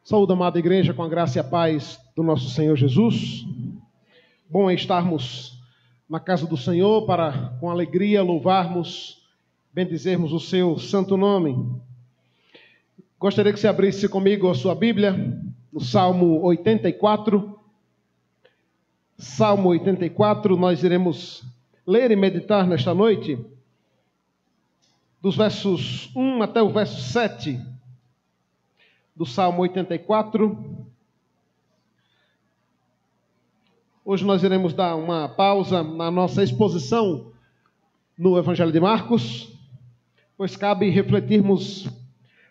Saúde, amada igreja, com a graça e a paz do nosso Senhor Jesus. Bom é estarmos na casa do Senhor para, com alegria, louvarmos, bendizermos o seu santo nome. Gostaria que você abrisse comigo a sua Bíblia, no Salmo 84. Salmo 84, nós iremos ler e meditar nesta noite, dos versos 1 até o verso 7. Do Salmo 84. Hoje nós iremos dar uma pausa na nossa exposição no Evangelho de Marcos, pois cabe refletirmos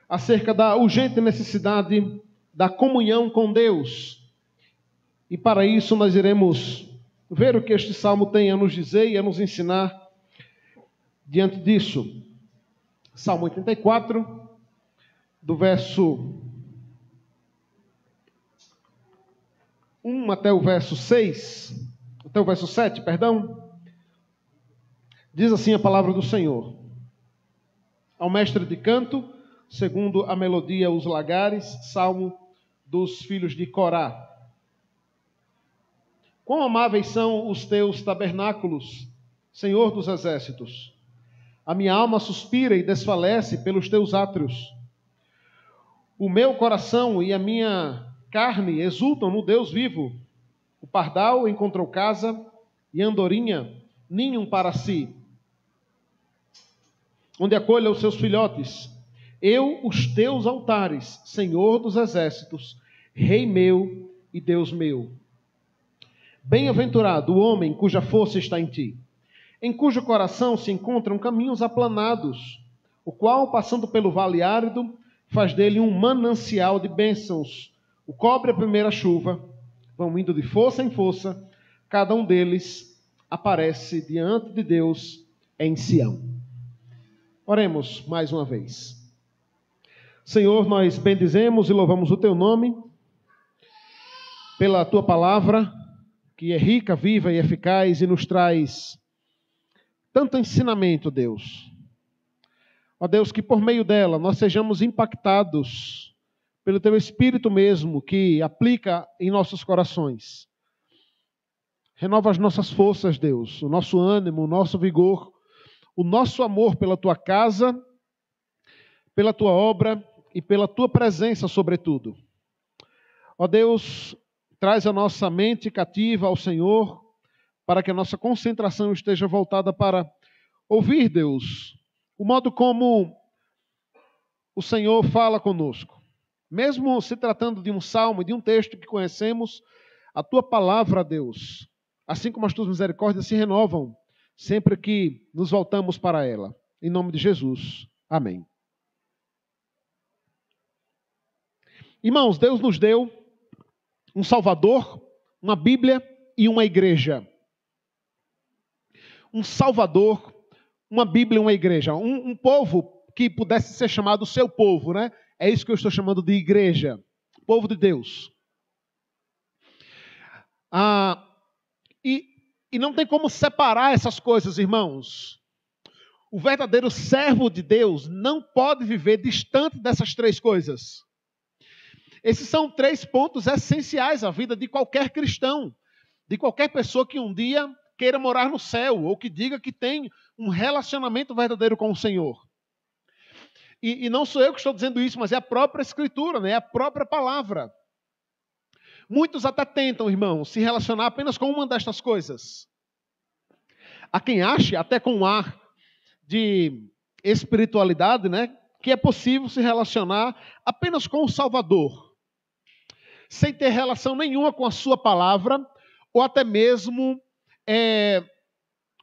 acerca da urgente necessidade da comunhão com Deus. E para isso nós iremos ver o que este Salmo tem a nos dizer e a nos ensinar diante disso. Salmo 84, do verso 1 até o verso 6, até o verso 7, perdão, diz assim a palavra do Senhor. Ao mestre de canto, segundo a melodia Os Lagares, salmo dos filhos de Corá. Quão amáveis são os teus tabernáculos, Senhor dos exércitos! A minha alma suspira e desfalece pelos teus átrios. O meu coração e a minha carne exultam no Deus vivo. O pardal encontrou casa e a andorinha ninho para si, onde acolha os seus filhotes. Eu, os teus altares, Senhor dos exércitos, Rei meu e Deus meu. Bem-aventurado o homem cuja força está em ti, em cujo coração se encontram caminhos aplanados, o qual, passando pelo vale árido, faz dele um manancial de bênçãos. O cobre a primeira chuva, vão indo de força em força, cada um deles aparece diante de Deus em Sião. Oremos mais uma vez. Senhor, nós bendizemos e louvamos o teu nome, pela tua palavra, que é rica, viva e eficaz e nos traz tanto ensinamento, Deus. Ó Deus, que por meio dela nós sejamos impactados pelo teu Espírito mesmo, que aplica em nossos corações. Renova as nossas forças, Deus, o nosso ânimo, o nosso vigor, o nosso amor pela tua casa, pela tua obra e pela tua presença, sobretudo. Ó Deus, traz a nossa mente cativa ao Senhor, para que a nossa concentração esteja voltada para ouvir, Deus, o modo como o Senhor fala conosco. Mesmo se tratando de um salmo, de um texto que conhecemos, a tua palavra, Deus, assim como as tuas misericórdias se renovam sempre que nos voltamos para ela. Em nome de Jesus. Amém. Irmãos, Deus nos deu um Salvador, uma Bíblia e uma igreja. Um Salvador, uma Bíblia e uma igreja. Um povo que pudesse ser chamado seu povo, né? É isso que eu estou chamando de igreja, povo de Deus. E não tem como separar essas coisas, irmãos. O verdadeiro servo de Deus não pode viver distante dessas três coisas. Esses são três pontos essenciais à vida de qualquer cristão, de qualquer pessoa que um dia queira morar no céu, ou que diga que tem um relacionamento verdadeiro com o Senhor. E não sou eu que estou dizendo isso, mas é a própria Escritura, né? É a própria palavra. Muitos até tentam, irmãos, se relacionar apenas com uma destas coisas. Há quem ache, até com um ar de espiritualidade, né? Que é possível se relacionar apenas com o Salvador, sem ter relação nenhuma com a sua palavra, ou até mesmo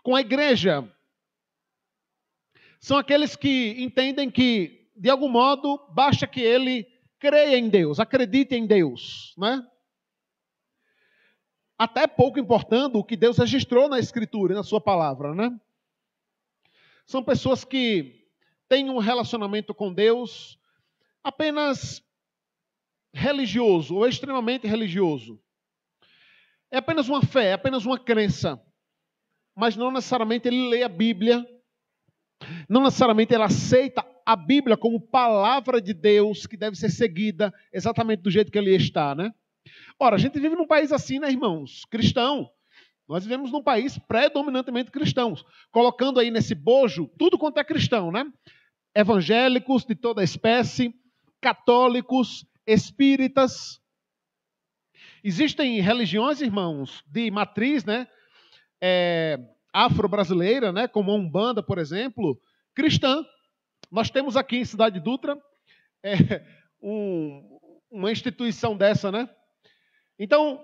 com a igreja. São aqueles que entendem que, de algum modo, basta que ele creia em Deus, acredite em Deus, né? Até pouco importando o que Deus registrou na Escritura e na sua palavra, né? São pessoas que têm um relacionamento com Deus apenas religioso ou extremamente religioso. É apenas uma fé, é apenas uma crença, mas não necessariamente ele lê a Bíblia, não necessariamente ele aceita a Bíblia como palavra de Deus que deve ser seguida exatamente do jeito que ele está, né? Ora, a gente vive num país assim, né, irmãos? Cristão. Nós vivemos num país predominantemente cristãos, colocando aí nesse bojo tudo quanto é cristão, né? Evangélicos de toda espécie, católicos, espíritas. Existem religiões, irmãos, de matriz, né? Afro-brasileira, né? Como a Umbanda, por exemplo, cristã. Nós temos aqui em Cidade Dutra uma instituição dessa, né? Então,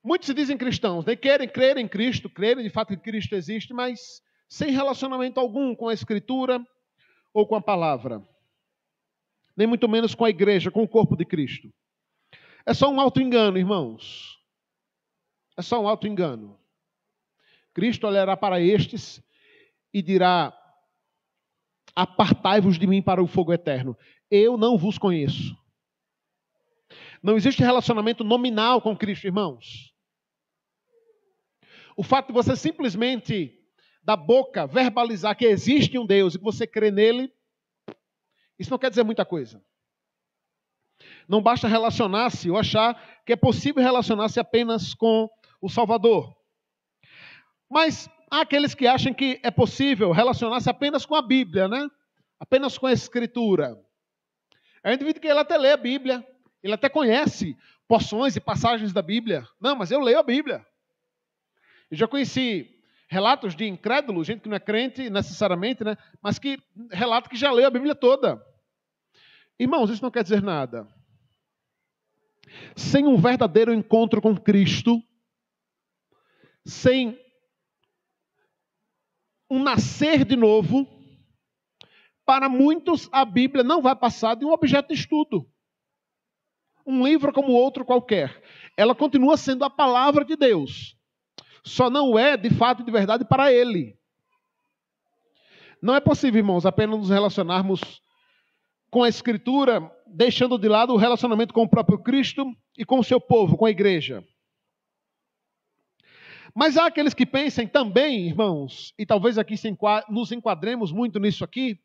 muitos se dizem cristãos, né? Querem crer em Cristo, crerem de fato que Cristo existe, mas sem relacionamento algum com a Escritura ou com a palavra. Nem muito menos com a igreja, com o corpo de Cristo. É só um auto-engano, irmãos. É só um auto-engano. Cristo olhará para estes e dirá: apartai-vos de mim para o fogo eterno. Eu não vos conheço. Não existe relacionamento nominal com Cristo, irmãos. O fato de você simplesmente, da boca, verbalizar que existe um Deus e que você crê nele, isso não quer dizer muita coisa. Não basta relacionar-se ou achar que é possível relacionar-se apenas com o Salvador. Mas há aqueles que acham que é possível relacionar-se apenas com a Bíblia, né? Apenas com a Escritura. É um indivíduo que ele até lê a Bíblia, ele até conhece porções e passagens da Bíblia. Não, mas eu leio a Bíblia. Eu já conheci relatos de incrédulos, gente que não é crente necessariamente, né? Mas que relata que já leu a Bíblia toda. Irmãos, isso não quer dizer nada. Sem um verdadeiro encontro com Cristo, sem um nascer de novo, para muitos a Bíblia não vai passar de um objeto de estudo. Um livro como outro qualquer. Ela continua sendo a palavra de Deus. Só não é de fato e de verdade para Ele. Não é possível, irmãos, apenas nos relacionarmos com a Escritura, deixando de lado o relacionamento com o próprio Cristo e com o seu povo, com a igreja. Mas há aqueles que pensem também, irmãos, e talvez aqui nos enquadremos muito nisso aqui,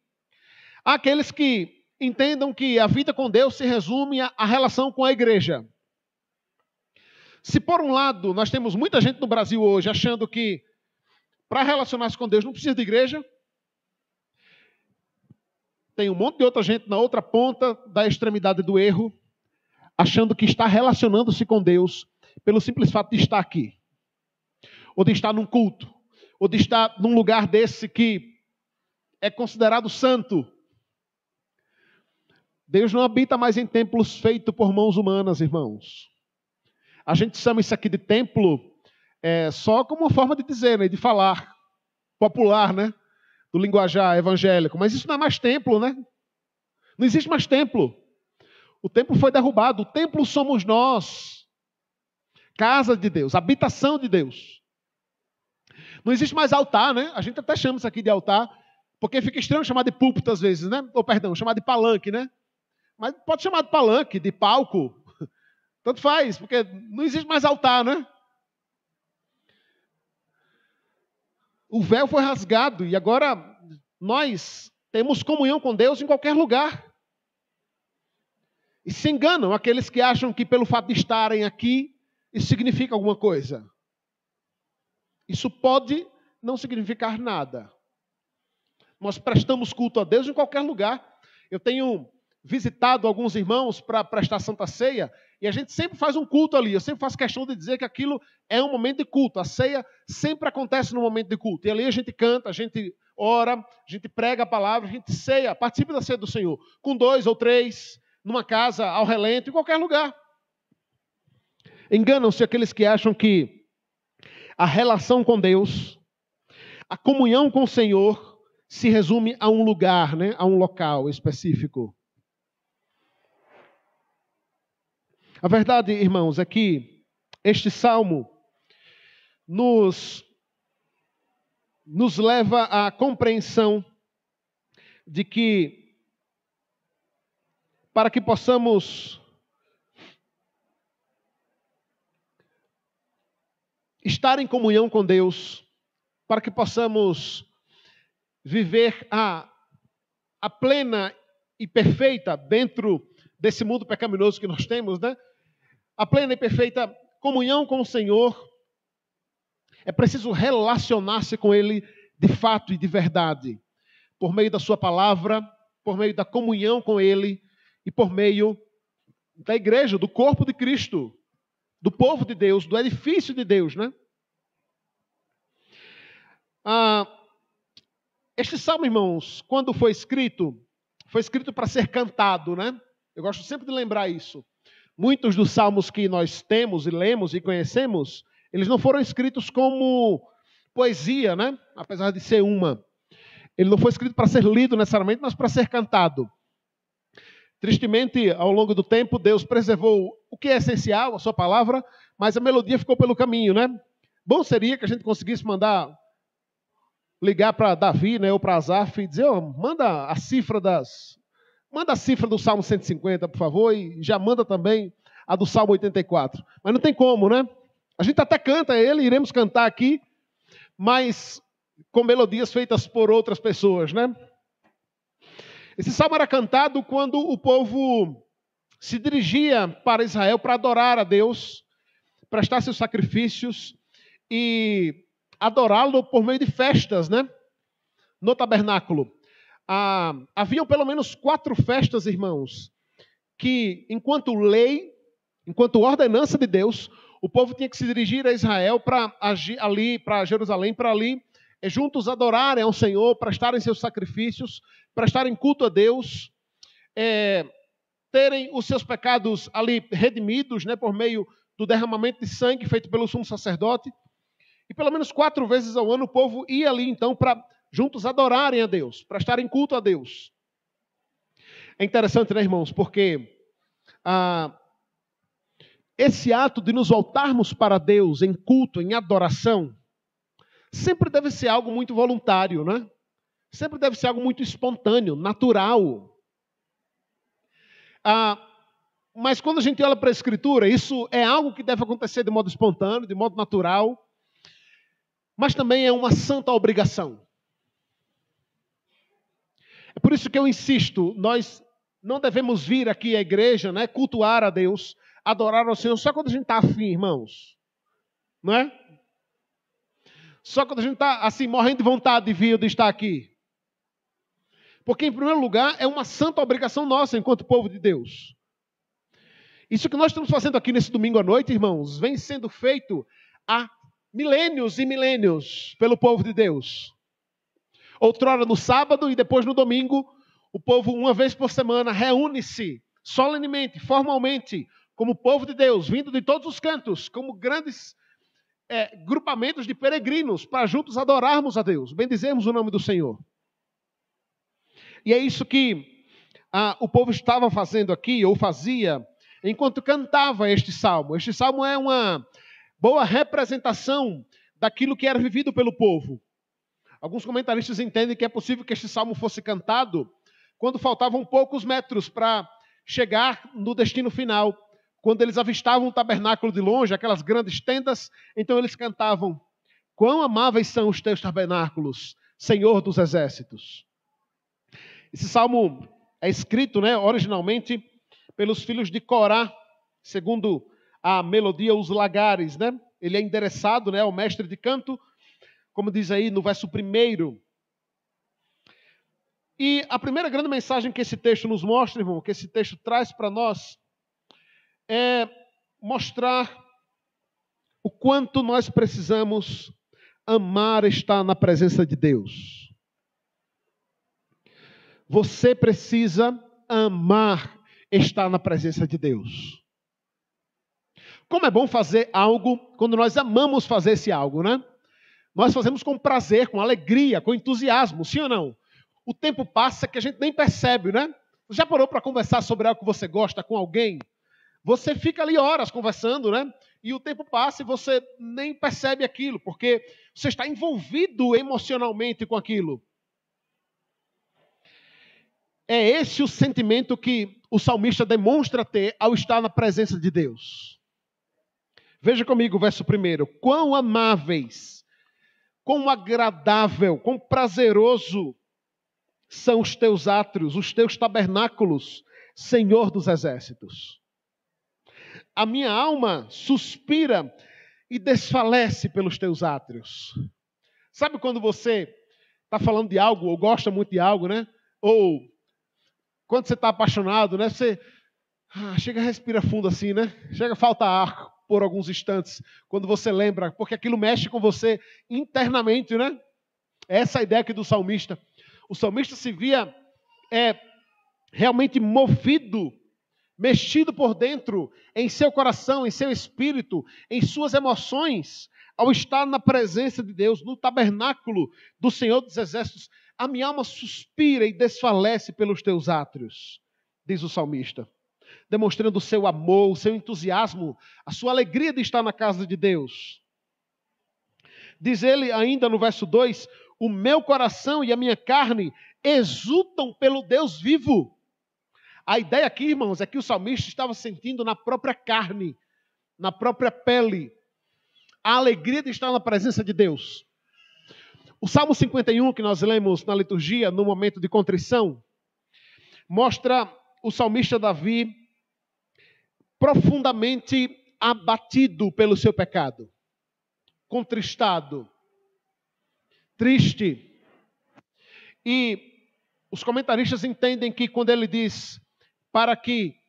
há aqueles que entendam que a vida com Deus se resume à relação com a igreja. Se por um lado nós temos muita gente no Brasil hoje achando que para relacionar-se com Deus não precisa de igreja, tem um monte de outra gente na outra ponta da extremidade do erro, achando que está relacionando-se com Deus pelo simples fato de estar aqui. Ou de estar num culto. Ou de estar num lugar desse que é considerado santo. Deus não habita mais em templos feitos por mãos humanas, irmãos. A gente chama isso aqui de templo só como uma forma de dizer, né, de falar. Popular, né? Do linguajar evangélico. Mas isso não é mais templo, né? Não existe mais templo. O templo foi derrubado. O templo somos nós. Casa de Deus, habitação de Deus. Não existe mais altar, né? A gente até chama isso aqui de altar, porque fica estranho chamar de púlpito às vezes, né? Ou perdão, chamar de palanque, né? Mas pode chamar de palanque, de palco. Tanto faz, porque não existe mais altar, né? O véu foi rasgado e agora nós temos comunhão com Deus em qualquer lugar. E se enganam aqueles que acham que pelo fato de estarem aqui, isso significa alguma coisa. Isso pode não significar nada. Nós prestamos culto a Deus em qualquer lugar. Eu tenho visitado alguns irmãos para prestar Santa Ceia e a gente sempre faz um culto ali. Eu sempre faço questão de dizer que aquilo é um momento de culto. A ceia sempre acontece no momento de culto. E ali a gente canta, a gente ora, a gente prega a palavra, a gente ceia, participa da ceia do Senhor. Com 2 ou 3, numa casa, ao relento, em qualquer lugar. Enganam-se aqueles que acham que a relação com Deus, a comunhão com o Senhor, se resume a um lugar, né? A um local específico. A verdade, irmãos, é que este salmo nos leva à compreensão de que, para que possamos estar em comunhão com Deus, para que possamos viver a a plena e perfeita, dentro desse mundo pecaminoso que nós temos, né? A plena e perfeita comunhão com o Senhor, é preciso relacionar-se com Ele de fato e de verdade, por meio da sua palavra, por meio da comunhão com Ele e por meio da igreja, do corpo de Cristo, do povo de Deus, do edifício de Deus, né? Este salmo, irmãos, quando foi escrito para ser cantado, né? Eu gosto sempre de lembrar isso. Muitos dos salmos que nós temos e lemos e conhecemos, eles não foram escritos como poesia, né? Apesar de ser uma. Ele não foi escrito para ser lido necessariamente, mas para ser cantado. Tristemente, ao longo do tempo, Deus preservou o que é essencial, a sua palavra, mas a melodia ficou pelo caminho, né? Bom seria que a gente conseguisse ligar para Davi, né, ou para Asaf e dizer, manda a cifra do Salmo 150, por favor, e já manda também a do Salmo 84. Mas não tem como, né? A gente até canta ele, iremos cantar aqui, mas com melodias feitas por outras pessoas, né? Esse salmo era cantado quando o povo se dirigia para Israel para adorar a Deus, prestar seus sacrifícios e adorá-lo por meio de festas, né? No tabernáculo. Haviam pelo menos 4 festas, irmãos, que enquanto lei, enquanto ordenança de Deus, o povo tinha que se dirigir a Israel para agir ali, para Jerusalém, para ali, juntos adorarem ao Senhor, prestarem seus sacrifícios, prestarem culto a Deus, terem os seus pecados ali redimidos, né, por meio do derramamento de sangue feito pelo sumo sacerdote. E pelo menos 4 vezes ao ano o povo ia ali então para juntos adorarem a Deus, prestarem culto a Deus. É interessante, né, irmãos, porque esse ato de nos voltarmos para Deus em culto, em adoração, sempre deve ser algo muito voluntário, né? Sempre deve ser algo muito espontâneo, natural. Mas quando a gente olha para a Escritura, isso é algo que deve acontecer de modo espontâneo, de modo natural, mas também é uma santa obrigação. É por isso que eu insisto, nós não devemos vir aqui à igreja, né, cultuar a Deus, adorar ao Senhor só quando a gente está afim, irmãos. Não é? Só quando a gente está assim, morrendo de vontade de vir, de estar aqui. Porque, em primeiro lugar, é uma santa obrigação nossa, enquanto povo de Deus. Isso que nós estamos fazendo aqui nesse domingo à noite, irmãos, vem sendo feito há milênios e milênios pelo povo de Deus. Outrora no sábado e depois no domingo, o povo, uma vez por semana, reúne-se solenemente, formalmente, como povo de Deus, vindo de todos os cantos, como grandes grupamentos de peregrinos, para juntos adorarmos a Deus, bendizermos o nome do Senhor. E é isso que o povo estava fazendo aqui, ou fazia, enquanto cantava este salmo. Este salmo é uma boa representação daquilo que era vivido pelo povo. Alguns comentaristas entendem que é possível que este salmo fosse cantado quando faltavam poucos metros para chegar no destino final. Quando eles avistavam o tabernáculo de longe, aquelas grandes tendas, então eles cantavam: quão amáveis são os teus tabernáculos, Senhor dos exércitos. Esse salmo é escrito, né, originalmente pelos filhos de Corá, segundo a melodia Os Lagares, né? Ele é endereçado, né, ao mestre de canto, como diz aí no verso 1. E a primeira grande mensagem que esse texto nos mostra, irmão, que esse texto traz para nós, é mostrar o quanto nós precisamos amar estar na presença de Deus. Você precisa amar estar na presença de Deus. Como é bom fazer algo quando nós amamos fazer esse algo, né? Nós fazemos com prazer, com alegria, com entusiasmo, sim ou não? O tempo passa que a gente nem percebe, né? Você já parou para conversar sobre algo que você gosta com alguém? Você fica ali horas conversando, né? E o tempo passa e você nem percebe aquilo, porque você está envolvido emocionalmente com aquilo. É esse o sentimento que o salmista demonstra ter ao estar na presença de Deus. Veja comigo o verso 1. Quão amáveis, quão agradável, quão prazeroso são os teus átrios, os teus tabernáculos, Senhor dos exércitos. A minha alma suspira e desfalece pelos teus átrios. Sabe quando você está falando de algo, ou gosta muito de algo, né? Ou quando você está apaixonado, né? Você chega a respirar fundo assim, né? Chega a faltar ar por alguns instantes, quando você lembra, porque aquilo mexe com você internamente, né? Essa é a ideia aqui do salmista. O salmista se via realmente movido, mexido por dentro, em seu coração, em seu espírito, em suas emoções, ao estar na presença de Deus, no tabernáculo do Senhor dos Exércitos. A minha alma suspira e desfalece pelos teus átrios, diz o salmista, demonstrando o seu amor, o seu entusiasmo, a sua alegria de estar na casa de Deus. Diz ele ainda no verso 2, o meu coração e a minha carne exultam pelo Deus vivo. A ideia aqui, irmãos, é que o salmista estava sentindo na própria carne, na própria pele, a alegria de estar na presença de Deus. O Salmo 51, que nós lemos na liturgia, no momento de contrição, mostra o salmista Davi profundamente abatido pelo seu pecado, contristado, triste. E os comentaristas entendem que quando ele diz para que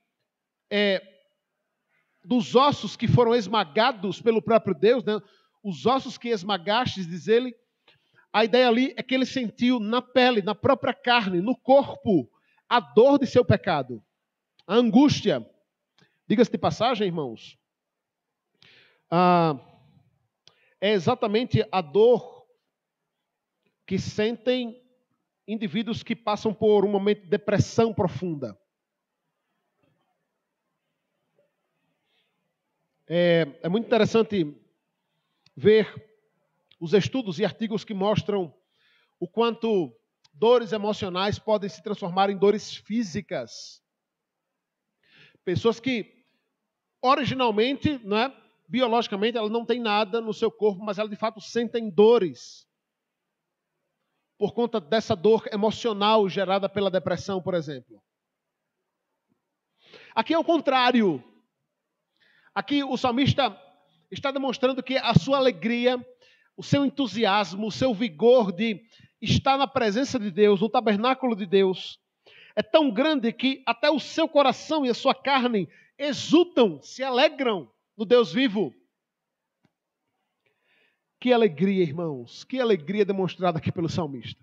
dos ossos que foram esmagados pelo próprio Deus, né, os ossos que esmagastes, diz ele, a ideia ali é que ele sentiu na pele, na própria carne, no corpo, a dor de seu pecado, a angústia. Diga-se de passagem, irmãos, é exatamente a dor que sentem indivíduos que passam por um momento de depressão profunda. É muito interessante ver os estudos e artigos que mostram o quanto dores emocionais podem se transformar em dores físicas. Pessoas que, originalmente, né, biologicamente, ela não tem nada no seu corpo, mas ela de fato sentem dores por conta dessa dor emocional gerada pela depressão, por exemplo. Aqui é o contrário. Aqui o salmista está demonstrando que a sua alegria, o seu entusiasmo, o seu vigor de estar na presença de Deus, no tabernáculo de Deus, é tão grande que até o seu coração e a sua carne exultam, se alegram no Deus vivo. Que alegria, irmãos, que alegria demonstrada aqui pelo salmista.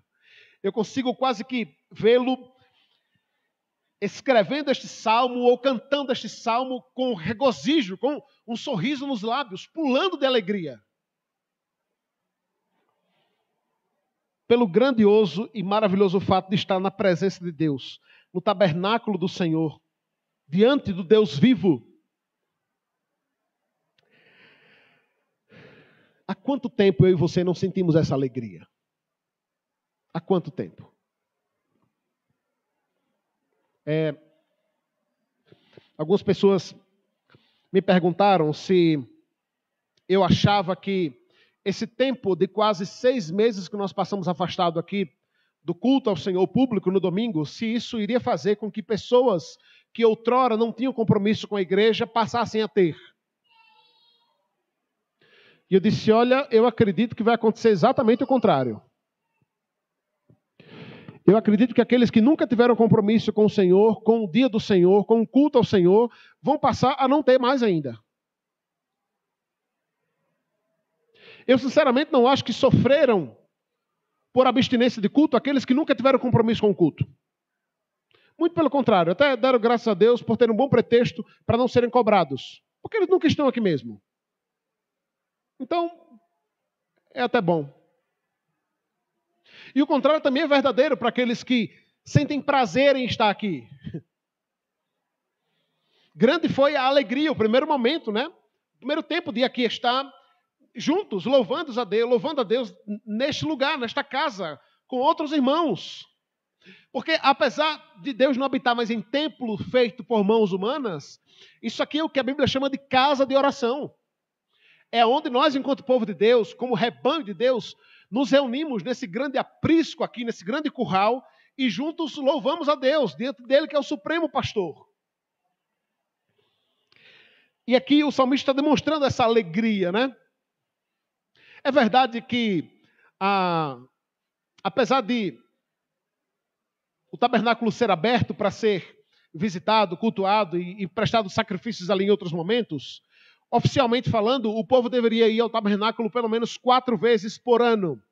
Eu consigo quase que vê-lo escrevendo este salmo ou cantando este salmo com regozijo, com um sorriso nos lábios, pulando de alegria. Pelo grandioso e maravilhoso fato de estar na presença de Deus, no tabernáculo do Senhor, diante do Deus vivo. Há quanto tempo eu e você não sentimos essa alegria? Há quanto tempo? Algumas pessoas me perguntaram se eu achava que esse tempo de quase 6 meses que nós passamos afastado aqui do culto ao Senhor público no domingo, se isso iria fazer com que pessoas que outrora não tinham compromisso com a igreja passassem a ter. E eu disse, olha, eu acredito que vai acontecer exatamente o contrário. Eu acredito que aqueles que nunca tiveram compromisso com o Senhor, com o dia do Senhor, com o culto ao Senhor, vão passar a não ter mais ainda. Eu sinceramente não acho que sofreram por abstinência de culto aqueles que nunca tiveram compromisso com o culto. Muito pelo contrário, até deram graças a Deus por terem um bom pretexto para não serem cobrados. Porque eles nunca estão aqui mesmo. Então, é até bom. E o contrário também é verdadeiro para aqueles que sentem prazer em estar aqui. Grande foi a alegria, o primeiro momento, né? O primeiro tempo de aqui estar juntos, louvando a Deus neste lugar, nesta casa, com outros irmãos. Porque apesar de Deus não habitar mais em templo feito por mãos humanas, isso aqui é o que a Bíblia chama de casa de oração. É onde nós, enquanto povo de Deus, como rebanho de Deus, nos reunimos nesse grande aprisco aqui, nesse grande curral, e juntos louvamos a Deus, diante dele que é o supremo pastor. E aqui o salmista está demonstrando essa alegria, né? É verdade que, apesar de o tabernáculo ser aberto para ser visitado, cultuado e prestado sacrifícios ali em outros momentos, oficialmente falando, o povo deveria ir ao tabernáculo pelo menos 4 vezes por ano.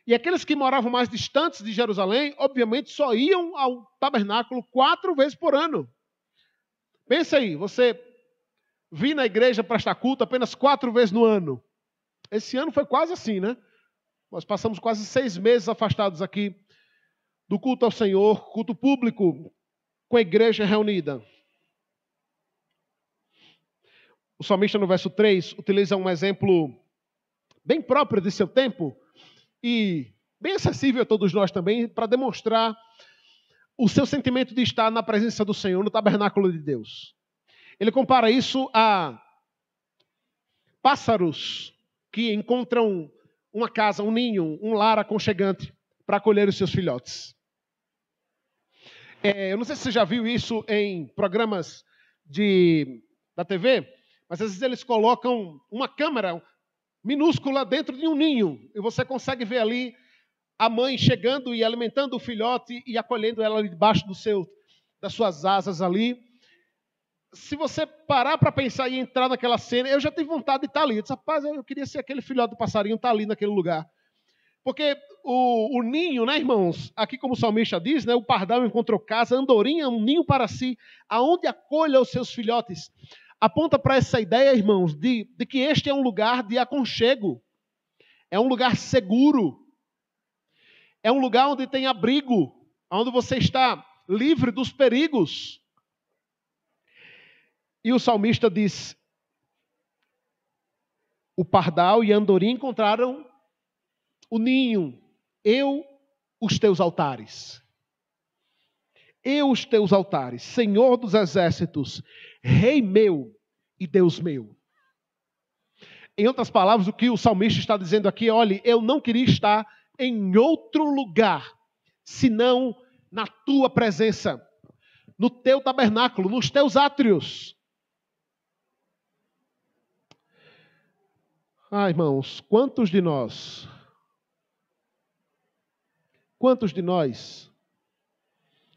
E aqueles que moravam mais distantes de Jerusalém, obviamente, só iam ao tabernáculo 4 vezes por ano. Pensa aí, você vir na igreja prestar culto apenas 4 vezes no ano. Esse ano foi quase assim, né? Nós passamos quase 6 meses afastados aqui do culto ao Senhor, culto público, com a igreja reunida. O salmista, no verso 3, utiliza um exemplo bem próprio de seu tempo e bem acessível a todos nós também, para demonstrar o seu sentimento de estar na presença do Senhor, no tabernáculo de Deus. Ele compara isso a pássaros que encontram uma casa, um ninho, um lar aconchegante para acolher os seus filhotes. Eu não sei se você já viu isso em programas da TV, mas às vezes eles colocam uma câmera minúscula dentro de um ninho e você consegue ver ali a mãe chegando e alimentando o filhote e acolhendo ela ali debaixo das suas asas ali. Se você parar para pensar e entrar naquela cena, eu já tive vontade de estar ali. Eu disse, rapaz, eu queria ser aquele filhote do passarinho, estar ali naquele lugar. Porque o ninho, né, irmãos? Aqui como o salmista diz, né, o pardal encontrou casa, andorinha, um ninho para si, aonde acolha os seus filhotes. Aponta para essa ideia, irmãos, de que este é um lugar de aconchego. É um lugar seguro. É um lugar onde tem abrigo, onde você está livre dos perigos. E o salmista diz, o pardal e a andorinha encontraram o ninho, eu, os teus altares. Eu, os teus altares, Senhor dos exércitos, Rei meu e Deus meu. Em outras palavras, o que o salmista está dizendo aqui, olha, eu não queria estar em outro lugar, senão na tua presença, no teu tabernáculo, nos teus átrios. Irmãos, quantos de nós,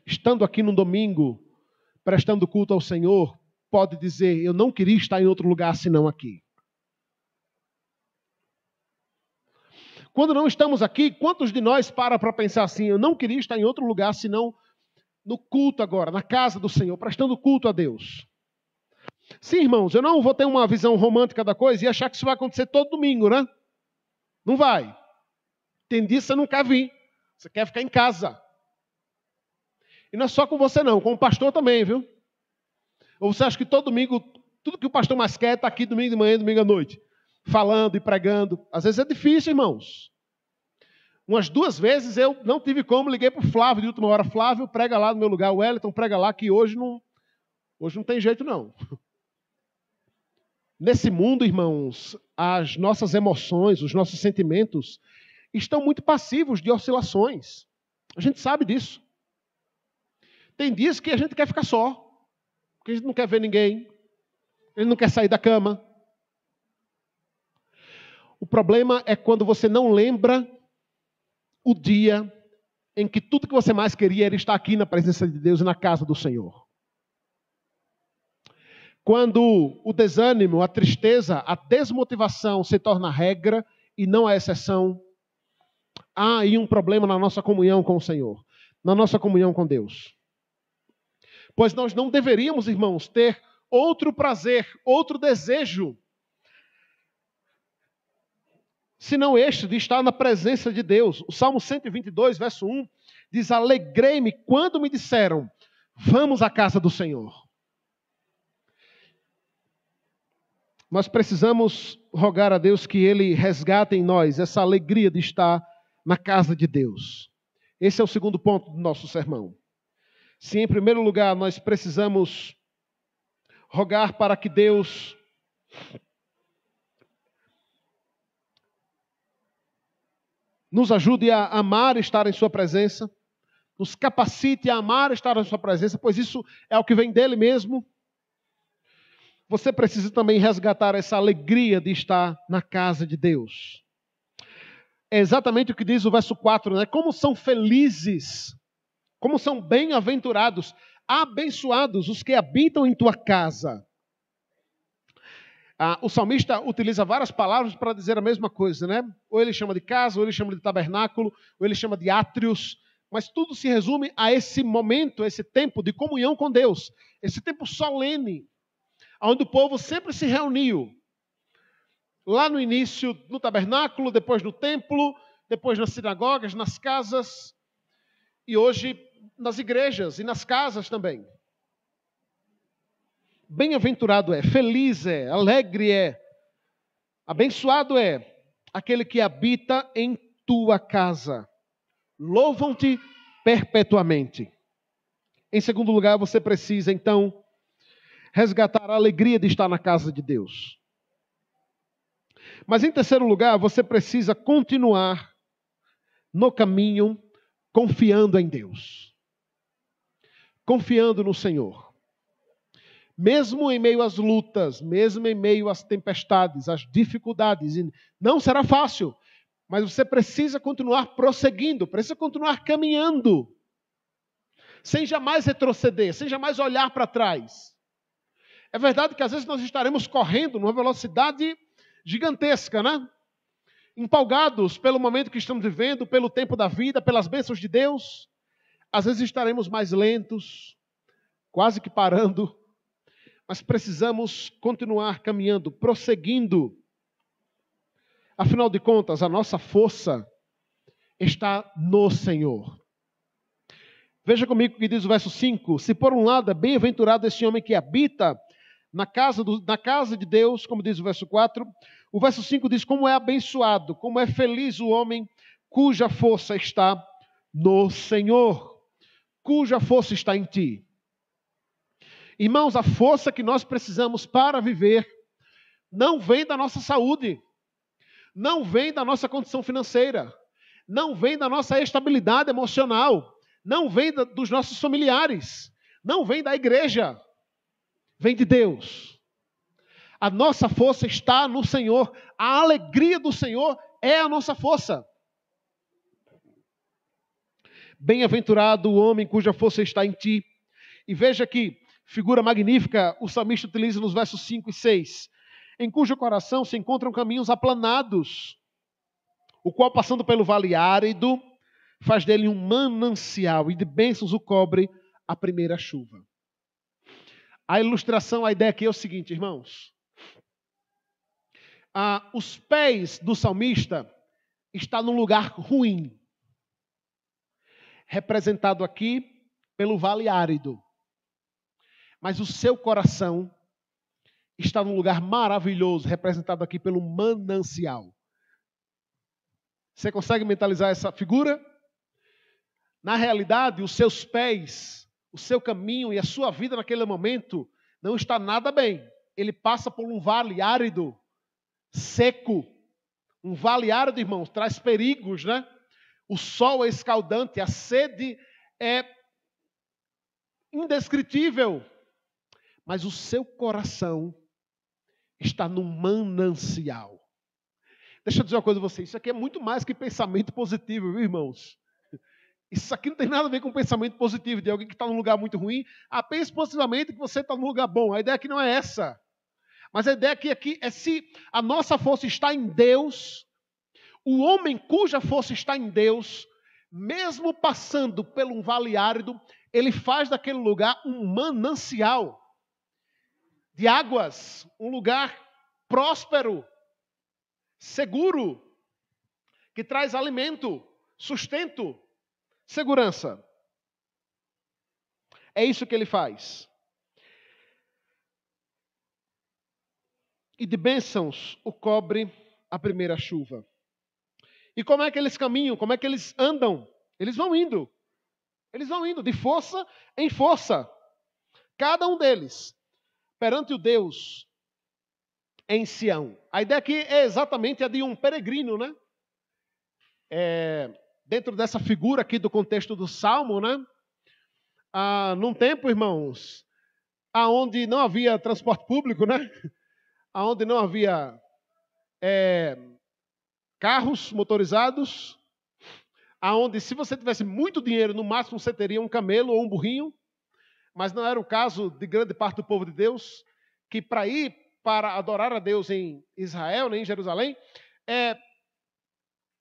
estando aqui num domingo, prestando culto ao Senhor, pode dizer, eu não queria estar em outro lugar senão aqui? Quando não estamos aqui, quantos de nós param para pensar assim, eu não queria estar em outro lugar senão no culto agora, na casa do Senhor, prestando culto a Deus? Sim, irmãos, eu não vou ter uma visão romântica da coisa e achar que isso vai acontecer todo domingo, né? Não vai. Tem dia que você não quer vir, você quer ficar em casa. E não é só com você não, com o pastor também, viu? Ou você acha que todo domingo, tudo que o pastor mais quer está aqui domingo de manhã, domingo à noite, falando e pregando. Às vezes é difícil, irmãos. Umas 2 vezes eu não tive como, liguei para o Flávio de última hora. Flávio, prega lá no meu lugar. O Wellington, prega lá, que hoje não tem jeito não. Nesse mundo, irmãos, as nossas emoções, os nossos sentimentos estão muito passivos de oscilações. A gente sabe disso. Tem dias que a gente quer ficar só, porque a gente não quer ver ninguém, a gente não quer sair da cama. O problema é quando você não lembra o dia em que tudo que você mais queria era estar aqui na presença de Deus e na casa do Senhor. Quando o desânimo, a tristeza, a desmotivação se torna regra e não a exceção, há aí um problema na nossa comunhão com o Senhor, na nossa comunhão com Deus. Pois nós não deveríamos, irmãos, ter outro prazer, outro desejo, senão este de estar na presença de Deus. O Salmo 122, verso 1, diz, alegrei-me quando me disseram, vamos à casa do Senhor. Nós precisamos rogar a Deus que Ele resgate em nós essa alegria de estar na casa de Deus. Esse é o segundo ponto do nosso sermão. Se em primeiro lugar nós precisamos rogar para que Deus nos ajude a amar estar em sua presença, nos capacite a amar estar na sua presença, pois isso é o que vem dele mesmo. Você precisa também resgatar essa alegria de estar na casa de Deus. É exatamente o que diz o verso 4, né? Como são felizes, como são bem-aventurados, abençoados os que habitam em tua casa. O salmista utiliza várias palavras para dizer a mesma coisa, né? Ou ele chama de casa, ou ele chama de tabernáculo, ou ele chama de átrios, mas tudo se resume a esse momento, a esse tempo de comunhão com Deus, esse tempo solene, onde o povo sempre se reuniu. Lá no início, no tabernáculo, depois no templo, depois nas sinagogas, nas casas, e hoje nas igrejas e nas casas também. Bem-aventurado é, feliz é, alegre é, abençoado é aquele que habita em tua casa. Louvam-te perpetuamente. Em segundo lugar, você precisa, então, resgatar a alegria de estar na casa de Deus. Mas em terceiro lugar, você precisa continuar no caminho confiando em Deus. Confiando no Senhor. Mesmo em meio às lutas, mesmo em meio às tempestades, às dificuldades, não será fácil, mas você precisa continuar prosseguindo, precisa continuar caminhando, sem jamais retroceder, sem jamais olhar para trás. É verdade que às vezes nós estaremos correndo numa velocidade gigantesca, né? Empolgados pelo momento que estamos vivendo, pelo tempo da vida, pelas bênçãos de Deus. Às vezes estaremos mais lentos, quase que parando, mas precisamos continuar caminhando, prosseguindo. Afinal de contas, a nossa força está no Senhor. Veja comigo o que diz o verso 5. Se por um lado é bem-aventurado esse homem que habita na casa de Deus, como diz o verso 4, o verso 5 diz como é abençoado, como é feliz o homem cuja força está no Senhor, cuja força está em ti. Irmãos, a força que nós precisamos para viver não vem da nossa saúde, não vem da nossa condição financeira, não vem da nossa estabilidade emocional, não vem dos nossos familiares, não vem da igreja, vem de Deus. A nossa força está no Senhor, a alegria do Senhor é a nossa força. Bem-aventurado o homem cuja força está em ti. E veja que figura magnífica o salmista utiliza nos versos 5 e 6. Em cujo coração se encontram caminhos aplanados, o qual passando pelo vale árido, faz dele um manancial e de bênçãos o cobre a primeira chuva. A ilustração, a ideia aqui é o seguinte, irmãos. Os pés do salmista estão num lugar ruim, representado aqui pelo vale árido. Mas o seu coração está num lugar maravilhoso, representado aqui pelo manancial. Você consegue mentalizar essa figura? Na realidade, os seus pés, o seu caminho e a sua vida naquele momento não está nada bem. Ele passa por um vale árido, seco. Um vale árido, irmãos, traz perigos, né? O sol é escaldante, a sede é indescritível. Mas o seu coração está no manancial. Deixa eu dizer uma coisa a vocês, isso aqui é muito mais que pensamento positivo, viu, irmãos? Isso aqui não tem nada a ver com pensamento positivo de alguém que está num lugar muito ruim. Pense positivamente que você está num lugar bom. A ideia aqui não é essa. Mas a ideia aqui é se a nossa força está em Deus, o homem cuja força está em Deus, mesmo passando por um vale árido, ele faz daquele lugar um manancial de águas, um lugar próspero, seguro, que traz alimento, sustento, segurança. É isso que ele faz. E de bênçãos o cobre a primeira chuva. E como é que eles caminham? Como é que eles andam? Eles vão indo. Eles vão indo de força em força. Cada um deles perante o Deus em Sião. A ideia aqui é exatamente a de um peregrino, né? dentro dessa figura aqui do contexto do Salmo, né? Num tempo, irmãos, aonde não havia transporte público, né? Aonde não havia carros motorizados, aonde se você tivesse muito dinheiro, no máximo você teria um camelo ou um burrinho, mas não era o caso de grande parte do povo de Deus, que para ir para adorar a Deus em Israel, né, em Jerusalém,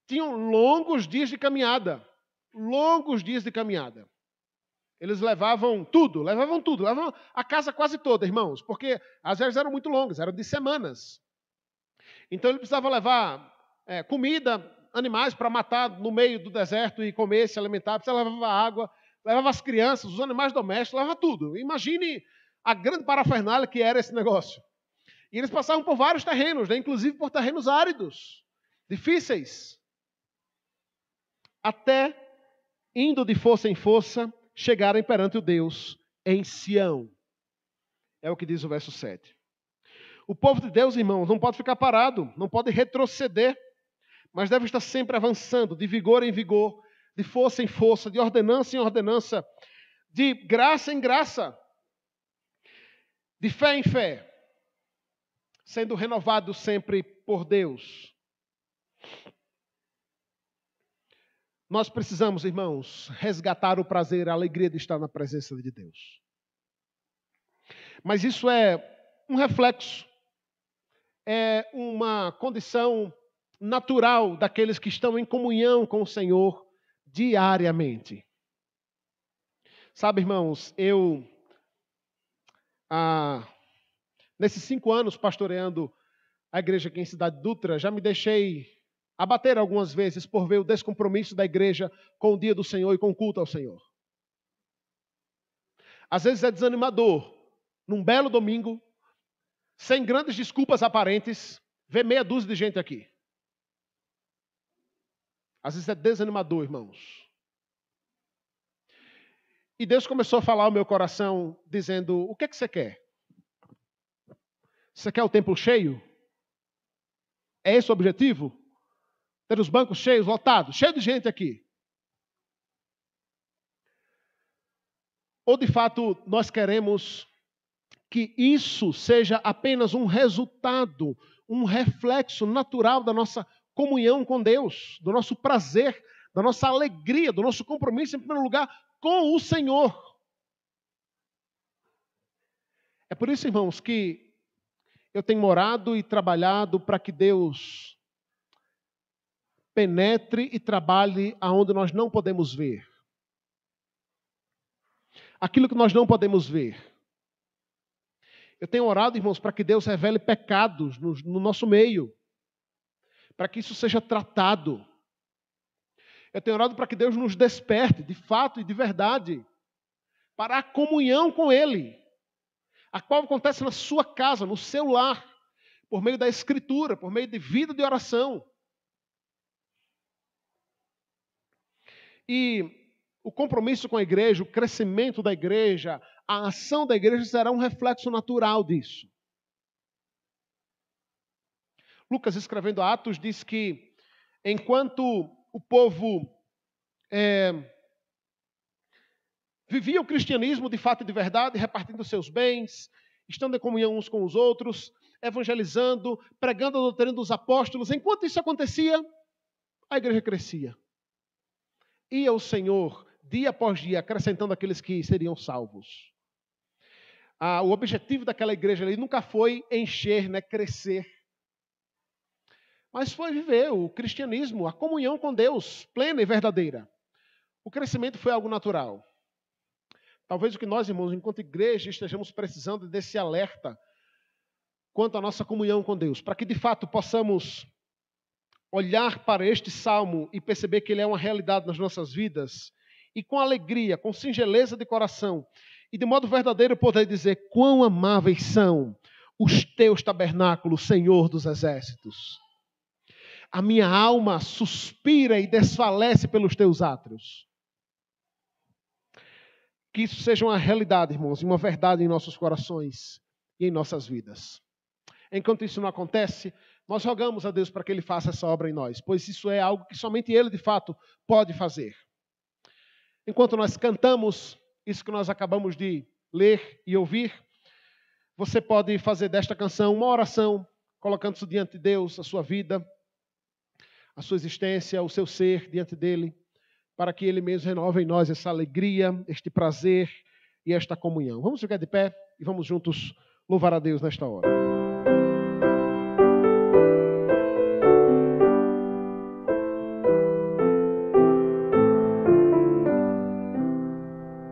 tinham longos dias de caminhada. Longos dias de caminhada. Eles levavam tudo, levavam a casa quase toda, irmãos, porque as viagens eram muito longas, eram de semanas. Então ele precisava levar comida, animais para matar no meio do deserto e comer, se alimentar, precisava levar água, levava as crianças, os animais domésticos, levava tudo. Imagine a grande parafernália que era esse negócio. E eles passavam por vários terrenos, né? Inclusive por terrenos áridos, difíceis. Até, indo de força em força, chegarem perante o Deus em Sião. É o que diz o verso 7. O povo de Deus, irmãos, não pode ficar parado, não pode retroceder, mas deve estar sempre avançando, de vigor em vigor, de força em força, de ordenança em ordenança, de graça em graça, de fé em fé, sendo renovado sempre por Deus. Nós precisamos, irmãos, resgatar o prazer, a alegria de estar na presença de Deus. Mas isso é um reflexo, é uma condição natural daqueles que estão em comunhão com o Senhor diariamente. Sabe, irmãos, eu, nesses 5 anos pastoreando a igreja aqui em Cidade Dutra, já me deixei abater algumas vezes por ver o descompromisso da igreja com o dia do Senhor e com o culto ao Senhor. Às vezes é desanimador, num belo domingo, sem grandes desculpas aparentes, ver meia dúzia de gente aqui. Às vezes é desanimador, irmãos. E Deus começou a falar ao meu coração, dizendo, o que é que você quer? Você quer o templo cheio? É esse o objetivo? Ter os bancos cheios, lotados, cheio de gente aqui. Ou de fato nós queremos que isso seja apenas um resultado, um reflexo natural da nossa comunhão com Deus, do nosso prazer, da nossa alegria, do nosso compromisso, em primeiro lugar, com o Senhor. É por isso, irmãos, que eu tenho orado e trabalhado para que Deus penetre e trabalhe aonde nós não podemos ver. Aquilo que nós não podemos ver. Eu tenho orado, irmãos, para que Deus revele pecados no nosso meio. Para que isso seja tratado. Eu tenho orado para que Deus nos desperte, de fato e de verdade, para a comunhão com Ele, a qual acontece na sua casa, no seu lar, por meio da Escritura, por meio de vida de oração. E o compromisso com a igreja, o crescimento da igreja, a ação da igreja será um reflexo natural disso. Lucas, escrevendo Atos, diz que enquanto o povo vivia o cristianismo de fato e de verdade, repartindo seus bens, estando em comunhão uns com os outros, evangelizando, pregando a doutrina dos apóstolos, enquanto isso acontecia, a igreja crescia. Ia o Senhor, dia após dia, acrescentando aqueles que seriam salvos. O objetivo daquela igreja ali nunca foi encher, né, crescer. Mas foi viver o cristianismo, a comunhão com Deus, plena e verdadeira. O crescimento foi algo natural. Talvez o que nós, irmãos, enquanto igreja, estejamos precisando desse alerta quanto à nossa comunhão com Deus, para que de fato possamos olhar para este salmo e perceber que ele é uma realidade nas nossas vidas, e com alegria, com singeleza de coração, e de modo verdadeiro poder dizer, quão amáveis são os teus tabernáculos, Senhor dos exércitos. A minha alma suspira e desfalece pelos teus átrios. Que isso seja uma realidade, irmãos, e uma verdade em nossos corações e em nossas vidas. Enquanto isso não acontece, nós rogamos a Deus para que Ele faça essa obra em nós, pois isso é algo que somente Ele, de fato, pode fazer. Enquanto nós cantamos isso que nós acabamos de ler e ouvir, você pode fazer desta canção uma oração, colocando-se diante de Deus, a sua vida, a sua existência, o seu ser diante dEle, para que Ele mesmo renove em nós essa alegria, este prazer e esta comunhão. Vamos ficar de pé e vamos juntos louvar a Deus nesta hora.